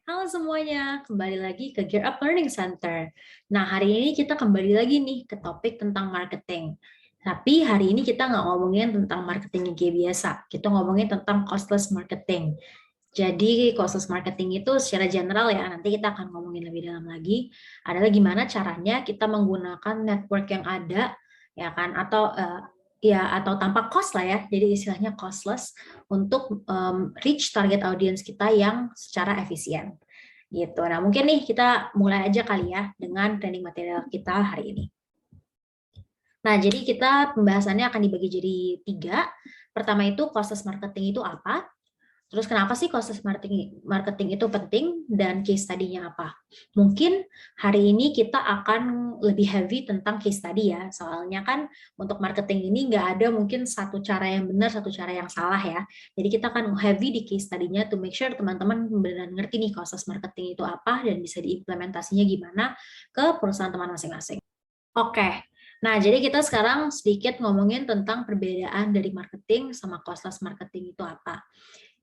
Halo semuanya, kembali lagi ke Gear Up Learning Center. Nah, hari ini kita kembali lagi nih ke topik tentang marketing. Tapi hari ini kita nggak ngomongin tentang marketing yang kayak biasa. Kita ngomongin tentang costless marketing. Jadi, costless marketing itu secara general ya, nanti kita akan ngomongin lebih dalam lagi, adalah gimana caranya kita menggunakan network yang ada, ya kan, atau tanpa cost lah ya, jadi istilahnya costless untuk reach target audience kita yang secara efisien gitu. Nah, mungkin nih kita mulai aja kali ya dengan training material kita hari ini. Nah, jadi kita pembahasannya akan dibagi jadi 3. Pertama itu costless marketing itu apa? Terus kenapa sih costless marketing itu penting dan case study-nya apa? Mungkin hari ini kita akan lebih heavy tentang case study ya, soalnya kan untuk marketing ini nggak ada mungkin satu cara yang benar, satu cara yang salah ya. Jadi kita akan heavy di case study-nya to make sure teman-teman benar ngerti nih costless marketing itu apa dan bisa diimplementasinya gimana ke perusahaan teman masing-masing. Oke, nah jadi kita sekarang sedikit ngomongin tentang perbedaan dari marketing sama costless marketing itu apa.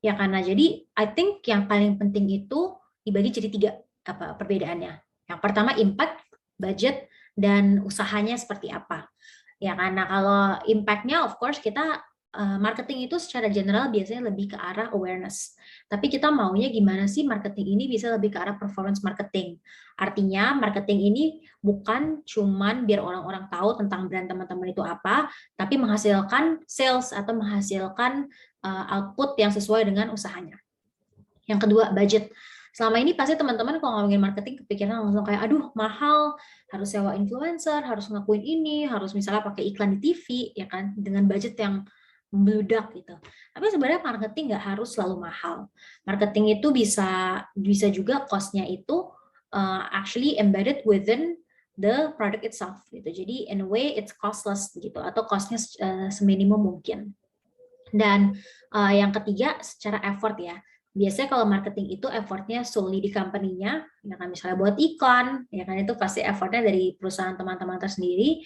Ya karena jadi I think yang paling penting itu dibagi jadi 3 perbedaannya. Yang pertama impact, budget, dan usahanya seperti apa. Ya karena kalau impact-nya of course kita marketing itu secara general biasanya lebih ke arah awareness. Tapi kita maunya gimana sih marketing ini bisa lebih ke arah performance marketing. Artinya marketing ini bukan cuman biar orang-orang tahu tentang brand teman-teman itu apa, tapi menghasilkan sales atau menghasilkan output yang sesuai dengan usahanya. Yang kedua, budget. Selama ini pasti teman-teman kalau ngomongin marketing kepikiran langsung kayak, aduh mahal, harus sewa influencer, harus ngakuin ini, harus misalnya pakai iklan di TV, ya kan, dengan budget yang membludak gitu. Tapi sebenarnya marketing nggak harus selalu mahal. Marketing itu bisa juga cost-nya itu actually embedded within the product itself gitu. Jadi in a way it's costless gitu atau cost-nya seminimum mungkin. Dan yang ketiga secara effort ya. Biasanya kalau marketing itu effortnya solely di company-nya, ya kan misalnya buat iklan, ya kan itu pasti effortnya dari perusahaan teman-teman tersendiri.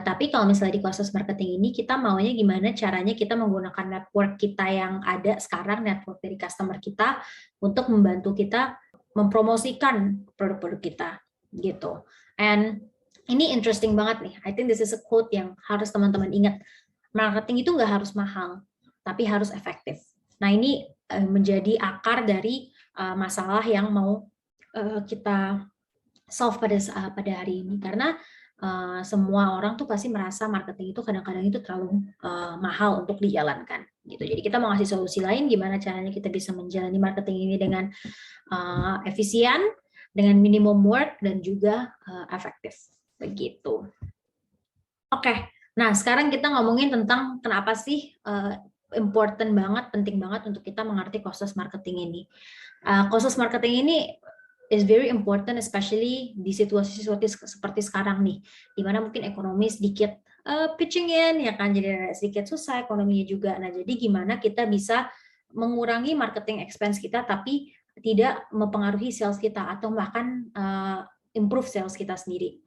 Tapi kalau misalnya di proses marketing ini kita maunya gimana caranya kita menggunakan network kita yang ada sekarang, network dari customer kita untuk membantu kita mempromosikan produk-produk kita gitu. And ini interesting banget nih. I think this is a quote yang harus teman-teman ingat. Marketing itu nggak harus mahal, tapi harus efektif. Nah ini menjadi akar dari masalah yang mau kita solve pada hari ini karena semua orang tuh pasti merasa marketing itu kadang-kadang itu terlalu mahal untuk dijalankan gitu. Jadi kita mau ngasih solusi lain gimana caranya kita bisa menjalani marketing ini dengan efisien, dengan minimum work dan juga efektif begitu. Oke, nah sekarang kita ngomongin tentang kenapa sih important banget, penting banget untuk kita mengerti costless marketing ini. Costless marketing ini is very important, especially di situasi-situasi seperti sekarang nih, di mana mungkin ekonomi sedikit pitching in, ya kan, jadi sedikit susah ekonominya juga. Nah, jadi gimana kita bisa mengurangi marketing expense kita, tapi tidak mempengaruhi sales kita atau bahkan improve sales kita sendiri.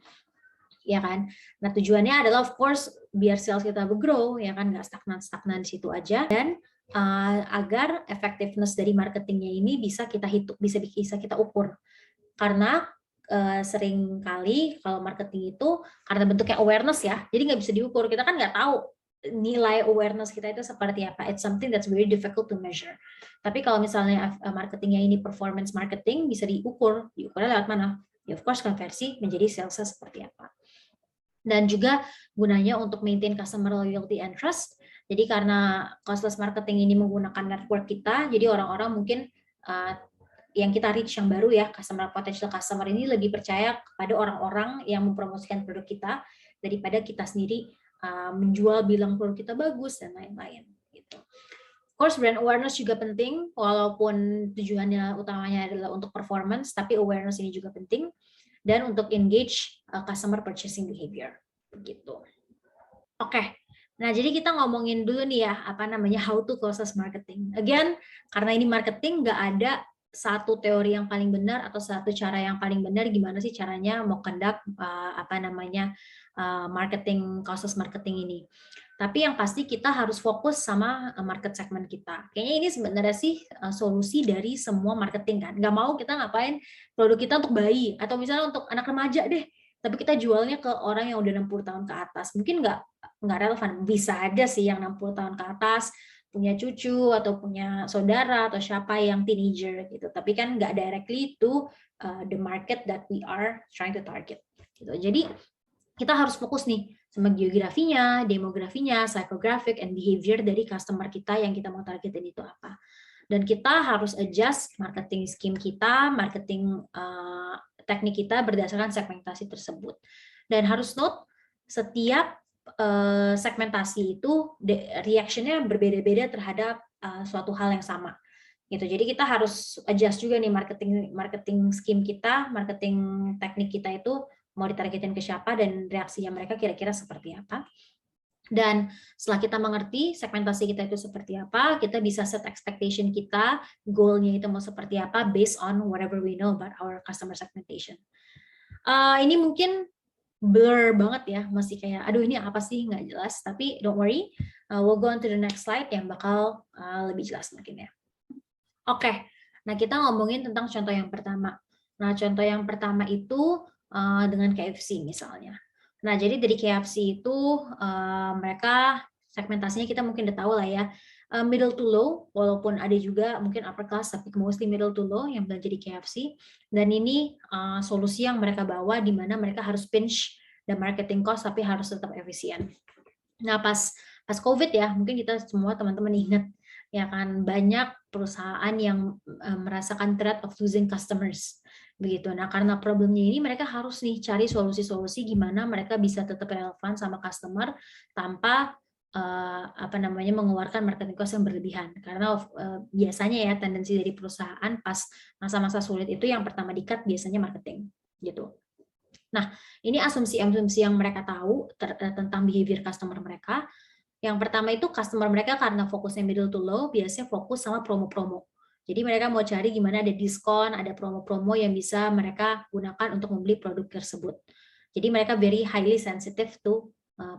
Ya kan. Nah tujuannya adalah of course biar sales kita grow ya kan, nggak stagnan di situ aja dan agar effectiveness dari marketingnya ini bisa kita hitung, bisa kita ukur karena sering kali kalau marketing itu karena bentuknya awareness ya, jadi nggak bisa diukur, kita kan nggak tahu nilai awareness kita itu seperti apa. It's something that's very difficult to measure. Tapi kalau misalnya marketingnya ini performance marketing bisa diukurnya lewat mana? Ya of course konversi menjadi salesnya seperti apa. Dan juga gunanya untuk maintain customer loyalty and trust. Jadi karena costless marketing ini menggunakan network kita, jadi orang-orang mungkin yang kita reach yang baru ya, potential customer ini lebih percaya kepada orang-orang yang mempromosikan produk kita daripada kita sendiri menjual bilang produk kita bagus dan lain-lain gitu. Of course brand awareness juga penting, walaupun tujuannya utamanya adalah untuk performance, tapi awareness ini juga penting dan untuk engage customer purchasing behavior begitu. Oke. Nah, jadi kita ngomongin dulu nih ya, apa namanya how to close marketing. Again, karena ini marketing nggak ada satu teori yang paling benar atau satu cara yang paling benar gimana sih caranya mau conduct marketing close marketing ini. Tapi yang pasti kita harus fokus sama market segment kita. Kayaknya ini sebenarnya sih solusi dari semua marketing kan. Nggak mau kita ngapain produk kita untuk bayi atau misalnya untuk anak remaja deh. Tapi kita jualnya ke orang yang udah 60 tahun ke atas. Mungkin nggak relevan. Bisa aja sih yang 60 tahun ke atas punya cucu atau punya saudara atau siapa yang teenager gitu. Tapi kan nggak directly to the market that we are trying to target. Gitu. Jadi kita harus fokus nih sama geografinya, demografinya, psychographic, and behavior dari customer kita yang kita mau targetin itu apa. Dan kita harus adjust marketing scheme kita, marketing teknik kita berdasarkan segmentasi tersebut. Dan harus note, setiap segmentasi itu reaction-nya berbeda-beda terhadap suatu hal yang sama. Gitu. Jadi kita harus adjust juga nih marketing scheme kita, marketing teknik kita itu mau ditargetin ke siapa dan reaksinya mereka kira-kira seperti apa. Dan setelah kita mengerti segmentasi kita itu seperti apa, kita bisa set expectation kita, goal-nya itu mau seperti apa based on whatever we know about our customer segmentation. Ini mungkin blur banget ya, masih kayak aduh ini apa sih, nggak jelas, tapi don't worry, we'll go on to the next slide yang bakal lebih jelas mungkin ya. Oke, nah kita ngomongin tentang contoh yang pertama. Nah contoh yang pertama itu dengan KFC misalnya. Nah jadi dari KFC itu mereka segmentasinya kita mungkin udah tahu lah ya, middle to low, walaupun ada juga mungkin upper class, tapi mostly middle to low yang belanja di KFC. Dan ini solusi yang mereka bawa di mana mereka harus pinch the marketing cost tapi harus tetap efisien. Nah pas COVID ya, mungkin kita semua teman-teman ingat ya kan, banyak perusahaan yang merasakan threat of losing customers begitu. Nah karena problemnya ini mereka harus nih cari solusi-solusi gimana mereka bisa tetap relevan sama customer tanpa mengeluarkan marketing cost yang berlebihan. Karena biasanya ya tendensi dari perusahaan pas masa-masa sulit itu yang pertama di-cut biasanya marketing gitu. Nah, ini asumsi-asumsi yang mereka tahu tentang behavior customer mereka. Yang pertama itu customer mereka karena fokusnya middle to low, biasanya fokus sama promo-promo. Jadi mereka mau cari gimana ada diskon, ada promo-promo yang bisa mereka gunakan untuk membeli produk tersebut. Jadi mereka very highly sensitive to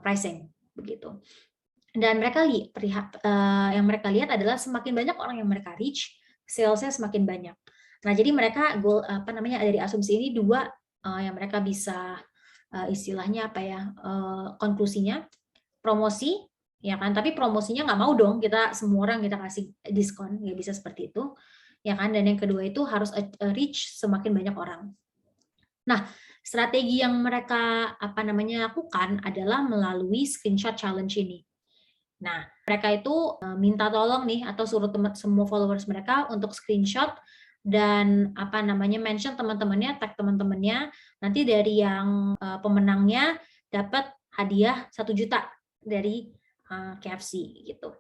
pricing, begitu. Dan mereka yang mereka lihat adalah semakin banyak orang yang mereka reach, sales-nya semakin banyak. Nah, jadi mereka dari asumsi ini dua yang mereka bisa istilahnya konklusinya, promosi ya kan, tapi promosinya nggak mau dong kita semua orang kita kasih diskon, nggak bisa seperti itu ya kan. Dan yang kedua itu harus reach semakin banyak orang. Nah strategi yang mereka lakukan adalah melalui screenshot challenge ini. Nah mereka itu minta tolong nih atau suruh semua followers mereka untuk screenshot dan mention teman-temannya, tag teman-temannya, nanti dari yang pemenangnya dapat hadiah 1 juta dari KFC gitu.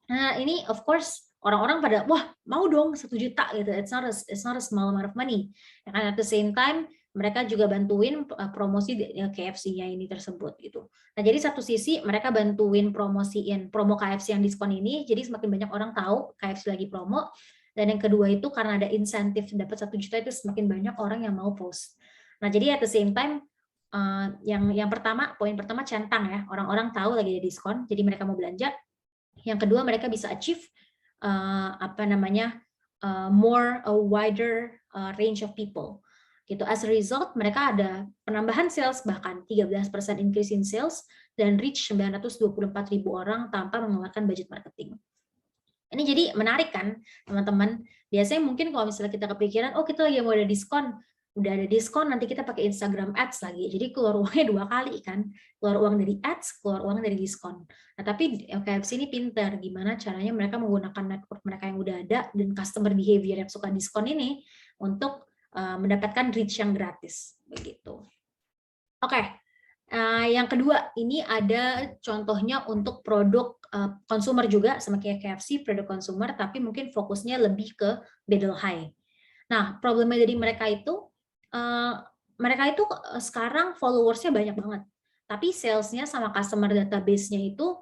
Nah ini of course orang-orang pada wah mau dong 1 juta gitu. It's not a small amount of money. And at the same time mereka juga bantuin promosi KFC-nya ini tersebut gitu. Nah jadi satu sisi mereka bantuin promosiin promo KFC yang diskon ini, jadi semakin banyak orang tahu KFC lagi promo. Dan yang kedua itu karena ada insentif dapat 1 juta itu semakin banyak orang yang mau post. Nah jadi at the same time yang pertama, poin pertama centang ya, orang-orang tahu lagi ada diskon, jadi mereka mau belanja. Yang kedua mereka bisa achieve a wider range of people. Gitu. As a result mereka ada penambahan sales bahkan 13% increase in sales dan reach 924.000 orang tanpa mengeluarkan budget marketing. Ini jadi menarik kan teman-teman. Biasanya mungkin kalau misalnya kita kepikiran, oh kita lagi mau ada diskon, udah ada diskon nanti kita pakai Instagram Ads lagi, jadi keluar uangnya 2 kali kan, keluar uang dari ads, keluar uang dari diskon. Nah tapi KFC ini pintar gimana caranya mereka menggunakan network mereka yang udah ada dan customer behavior yang suka diskon ini untuk mendapatkan reach yang gratis begitu. Oke. Yang kedua ini ada contohnya untuk produk consumer juga sama kayak KFC, produk consumer tapi mungkin fokusnya lebih ke middle high. Nah problemnya dari mereka itu sekarang followersnya banyak banget, tapi salesnya sama customer database-nya itu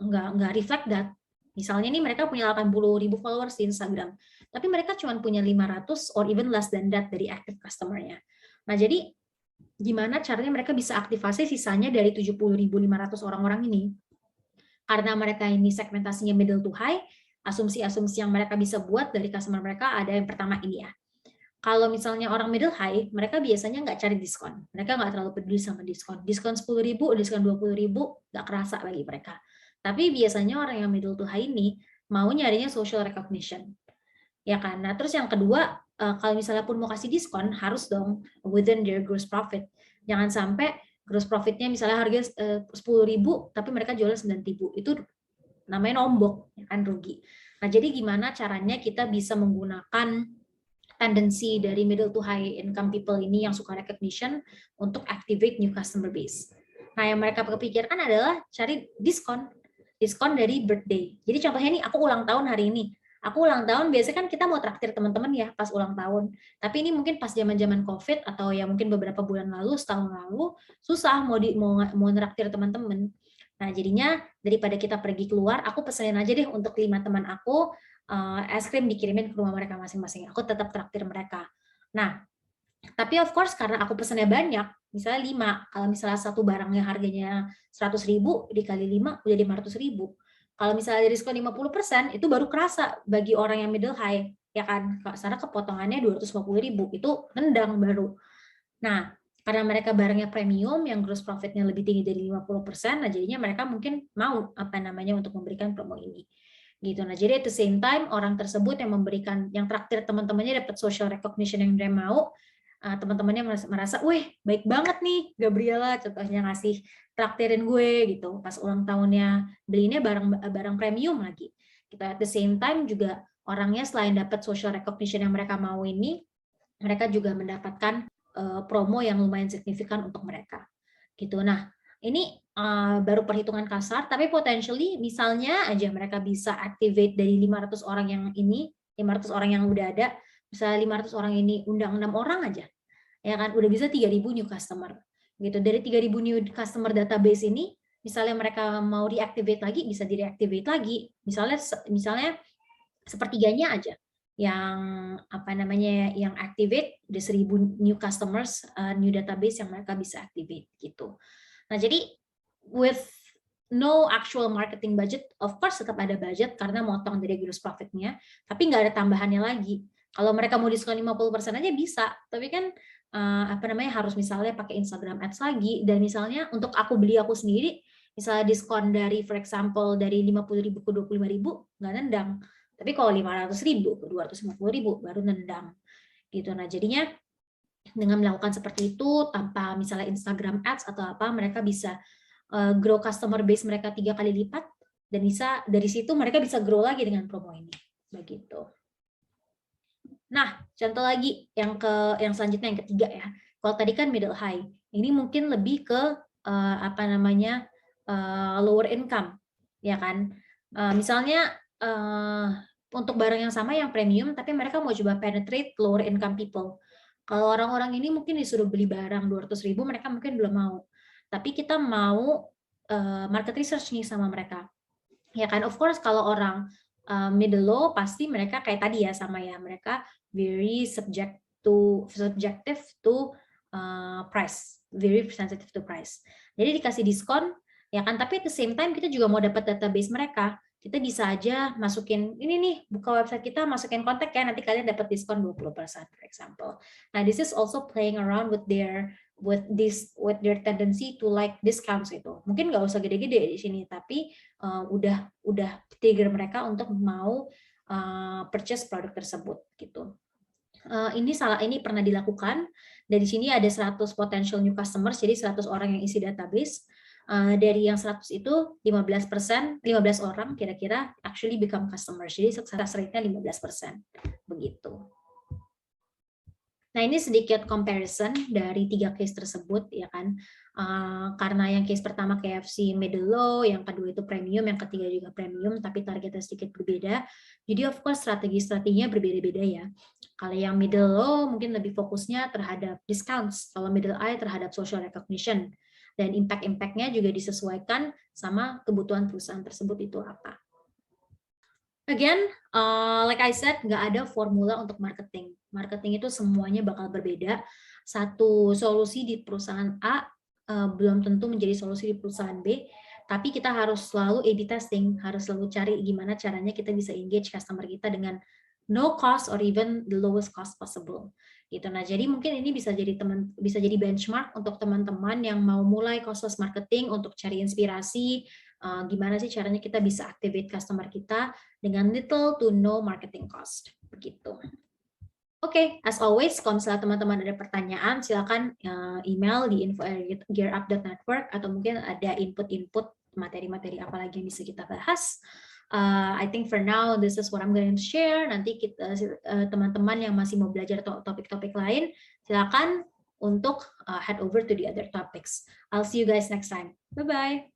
nggak reflect that. Misalnya nih mereka punya 80.000 followers di Instagram, tapi mereka cuma punya 500 or even less than that dari active customer-nya. Nah jadi gimana caranya mereka bisa aktivasi sisanya dari 70.500 orang-orang ini. Karena mereka ini segmentasinya middle to high, asumsi-asumsi yang mereka bisa buat dari customer mereka ada yang pertama ini ya. Kalau misalnya orang middle high, mereka biasanya nggak cari diskon. Mereka nggak terlalu peduli sama diskon. Diskon 10.000, diskon 20.000, nggak kerasa bagi mereka. Tapi biasanya orang yang middle to high ini mau nyarinya social recognition. Ya kan? Nah, terus yang kedua, kalau misalnya pun mau kasih diskon, harus dong within their gross profit. Jangan sampai gross profitnya misalnya harga 10.000, tapi mereka jualnya 9.000. Itu namanya nombok, ya kan, rugi. Nah, jadi gimana caranya kita bisa menggunakan tendensi dari middle to high income people ini yang suka recognition untuk activate new customer base. Nah, yang mereka pikirkan adalah cari diskon dari birthday. Jadi contohnya nih, aku ulang tahun hari ini. Aku ulang tahun, biasanya kan kita mau traktir teman-teman ya pas ulang tahun. Tapi ini mungkin pas zaman-zaman COVID atau ya mungkin beberapa bulan lalu, setahun lalu, susah mau traktir teman-teman. Nah, jadinya daripada kita pergi keluar, aku pesenin aja deh untuk 5 teman aku, es krim dikirimin ke rumah mereka masing-masing. Aku tetap traktir mereka. Nah, tapi of course karena aku pesannya banyak, misalnya 5, kalau misalnya satu barangnya harganya 100.000 dikali 5 udah 500.000. Kalau misalnya ada diskon 50%, itu baru kerasa bagi orang yang middle high, ya kan? Karena kepotongannya 250.000, itu nendang baru. Nah, karena mereka barangnya premium yang gross profitnya lebih tinggi dari 50%, nah jadinya mereka mungkin mau untuk memberikan promo ini. Gitu. Nah, jadi at the same time orang tersebut yang memberikan, yang traktir teman-temannya dapat social recognition yang dia mau, teman-temannya merasa, wih baik banget nih Gabriela contohnya ngasih traktirin gue gitu pas ulang tahunnya, belinya barang premium lagi. Gitu. At the same time juga orangnya selain dapat social recognition yang mereka mau ini, mereka juga mendapatkan promo yang lumayan signifikan untuk mereka. Gitu. Nah, ini baru perhitungan kasar, tapi potentially misalnya aja mereka bisa activate dari 500 orang yang ini, 500 orang yang udah ada, misalnya 500 orang ini undang 6 orang aja, ya kan, udah bisa 3.000 new customer. Gitu. Dari 3.000 new customer database ini, misalnya mereka mau reactivate lagi, bisa direactivate lagi. Misalnya sepertiganya aja yang yang activate, udah 1.000 new customers, new database yang mereka bisa activate gitu. Nah, jadi with no actual marketing budget, of course tetap ada budget karena motong dari gross profit-nya, tapi nggak ada tambahannya lagi. Kalau mereka mau diskon 50% aja bisa, tapi kan harus misalnya pakai Instagram Ads lagi, dan misalnya untuk aku sendiri, misalnya diskon dari for example dari 50.000 ke 25.000 nggak nendang. Tapi kalau 500.000 ke 250.000 baru nendang. Gitu. Nah, jadinya dengan melakukan seperti itu tanpa misalnya Instagram Ads atau apa, mereka bisa grow customer base mereka 3 kali lipat, dan bisa dari situ mereka bisa grow lagi dengan promo ini. Begitu. Nah, contoh lagi yang selanjutnya yang ketiga ya. Kalau tadi kan middle high, ini mungkin lebih ke lower income, ya kan? Misalnya untuk barang yang sama yang premium, tapi mereka mau coba penetrate lower income people. Kalau orang-orang ini mungkin disuruh beli barang 200.000, mereka mungkin belum mau. Tapi kita mau market research nih sama mereka. Ya kan, of course kalau orang middle low pasti mereka kayak tadi ya, sama ya, mereka very subjective to price, very sensitive to price. Jadi dikasih diskon, ya kan, tapi at the same time kita juga mau dapat database mereka. Kita bisa aja masukin ini nih, buka website kita, masukin kontak ya, nanti kalian dapat diskon 20% for example. Nah, this is also playing around with their tendency to like discounts gitu. Mungkin nggak usah gede-gede di sini, tapi udah trigger mereka untuk mau purchase produk tersebut gitu. Ini pernah dilakukan. Dari sini ada 100 potential new customers, jadi 100 orang yang isi database. Dari yang 100 itu 15% orang kira-kira actually become customers. Jadi success rate-nya 15%. Begitu. Nah, ini sedikit comparison dari 3 case tersebut, ya kan. Karena yang case pertama KFC middle low, yang kedua itu premium, yang ketiga juga premium, tapi targetnya sedikit berbeda. Jadi of course strategi-strateginya berbeda-beda ya. Kalau yang middle low mungkin lebih fokusnya terhadap discounts, kalau middle high terhadap social recognition. Dan impact-nya juga disesuaikan sama kebutuhan perusahaan tersebut itu apa. Again, like I said, nggak ada formula untuk marketing. Marketing itu semuanya bakal berbeda. Satu solusi di perusahaan A belum tentu menjadi solusi di perusahaan B, tapi kita harus selalu A/B testing, harus selalu cari gimana caranya kita bisa engage customer kita dengan no cost or even the lowest cost possible. Gitu. Nah, jadi mungkin ini bisa jadi benchmark untuk teman-teman yang mau mulai costless marketing untuk cari inspirasi gimana sih caranya kita bisa activate customer kita dengan little to no marketing cost. Begitu. Oke, as always, kalau misalnya teman-teman ada pertanyaan, silakan email di info@gearup.network atau mungkin ada input-input materi-materi apa lagi yang bisa kita bahas. I think for now this is what I'm going to share. Nanti kita teman-teman yang masih mau belajar topik-topik lain, silakan untuk head over to the other topics. I'll see you guys next time. Bye-bye.